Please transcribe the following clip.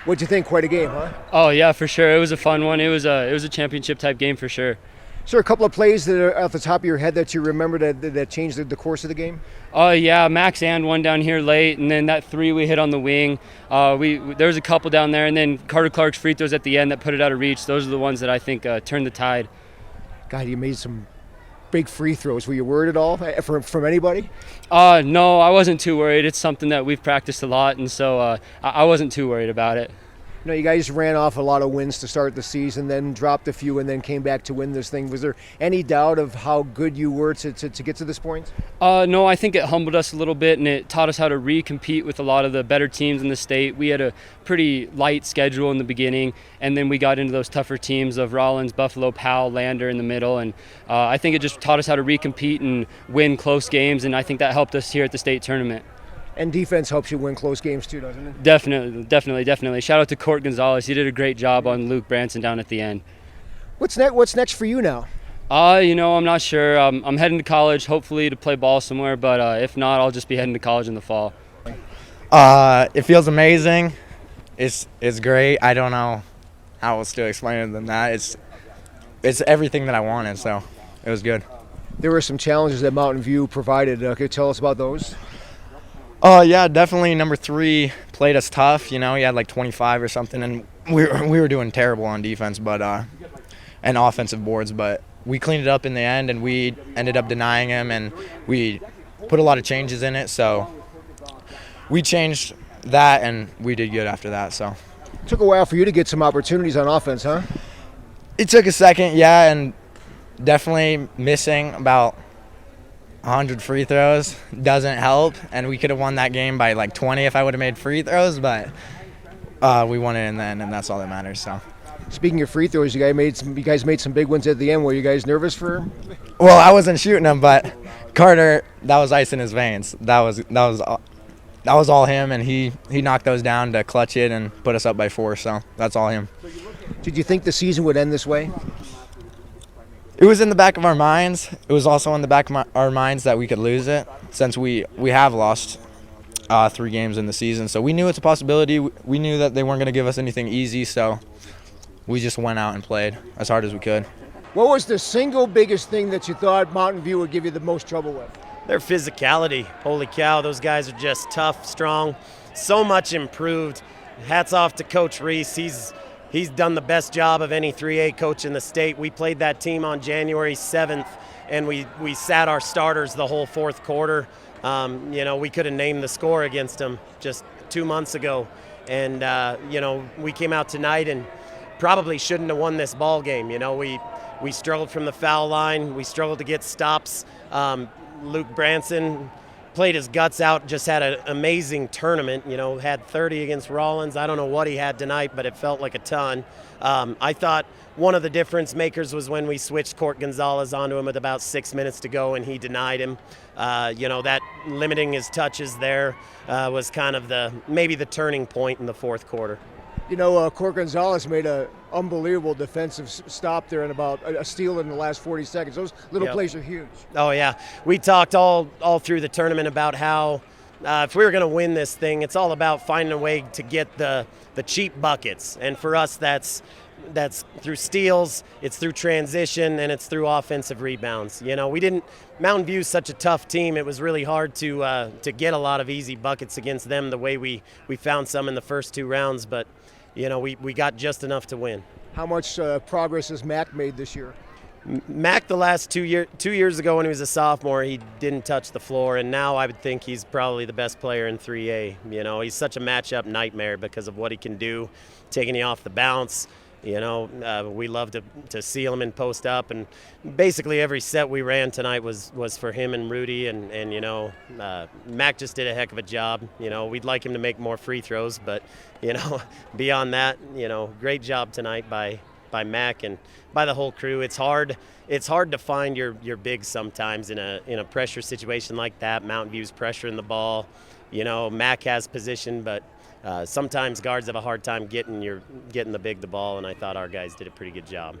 What'd you think? Quite a game, huh? Oh yeah, for sure. It was a fun one. It was a championship type game for sure. Is there a couple of plays that are off the top of your head that you remember that changed the course of the game? Oh yeah, Max and one down here late, and then that three we hit on the wing. We there was a couple down there, and then Carter Clark's free throws at the end that put it out of reach. Those are the ones that I think turned the tide. God, you made some big free throws. Were you worried at all from anybody? No, I wasn't too worried. It's something that we've practiced a lot, and so I wasn't too worried about it. You guys ran off a lot of wins to start the season, then dropped a few, and then came back to win this thing. Was there any doubt of how good you were to get to this point? No, I think it humbled us a little bit, and it taught us how to re-compete with a lot of the better teams in the state. We had a pretty light schedule in the beginning, and then we got into those tougher teams of Rollins, Buffalo, Powell, Lander in the middle, and I think it just taught us how to re-compete and win close games, and I think that helped us here at the state tournament. And defense helps you win close games too, doesn't it? Definitely. Shout out to Court Gonzalez. He did a great job on Luke Branson down at the end. What's next for you now? I'm not sure. I'm heading to college, hopefully to play ball somewhere, but if not, I'll just be heading to college in the fall. It feels amazing. It's great. I don't know how else to explain it than that. It's everything that I wanted, so it was good. There were some challenges that Mountain View provided. Can you tell us about those? Yeah, definitely. Number 3 played us tough. He had like 25 or something, and we were doing terrible on defense, but and offensive boards. But we cleaned it up in the end, and we ended up denying him, and we put a lot of changes in it. So we changed that, and we did good after that. So It took a while for you to get some opportunities on offense, huh? it took a second, yeah, and definitely missing about 100 free throws doesn't help, and we could have won that game by like 20 if I would have made free throws, but we won it in the end, and that's all that matters. So, Speaking of free throws, you guys made some big ones at the end. Were you guys nervous for? well, I wasn't shooting them, but Carter, that was ice in his veins. That was all him, and he knocked those down to clutch it and put us up by 4. So that's all him. Did you think the season would end this way? It was in the back of our minds. It was also in the back of our minds that we could lose it, since we have lost 3 games in the season. So we knew it's a possibility. We knew that they weren't going to give us anything easy, so we just went out and played as hard as we could. What was the single biggest thing that you thought Mountain View would give you the most trouble with? Their physicality. Holy cow, those guys are just tough, strong, so much improved. Hats off to Coach Reese. He's done the best job of any 3A coach in the state. We played that team on January 7th, and we sat our starters the whole fourth quarter. We could have named the score against them just 2 months ago. And, we came out tonight and probably shouldn't have won this ball game. We struggled from the foul line. We struggled to get stops. Luke Branson played his guts out, just had an amazing tournament, had 30 against Rollins. I don't know what he had tonight, but it felt like a ton. I thought one of the difference makers was when we switched Court Gonzalez onto him with about 6 minutes to go, and he denied him. That limiting his touches there was kind of maybe the turning point in the fourth quarter. Court Gonzalez made an unbelievable defensive stop there and about a steal in the last 40 seconds. Those little plays are huge. Oh, yeah. We talked all through the tournament about how if we were going to win this thing, it's all about finding a way to get the cheap buckets. And for us, that's through steals, it's through transition, and it's through offensive rebounds. Mountain View's such a tough team. It was really hard to get a lot of easy buckets against them the way we found some in the first 2 rounds. But we got just enough to win. How much progress has Mac made this year? Mac, the last 2 years ago when he was a sophomore, he didn't touch the floor, and now I would think he's probably the best player in 3A. He's such a matchup nightmare because of what he can do, taking you off the bounce. We love to seal him and post up, and basically every set we ran tonight was for him and Rudy, and Mac just did a heck of a job. We'd like him to make more free throws, but beyond that, great job tonight by Mac and by the whole crew. It's hard to find your bigs sometimes in a pressure situation like that. Mountain View's pressuring the ball. Mac has position, but sometimes guards have a hard time getting the big the ball, and I thought our guys did a pretty good job.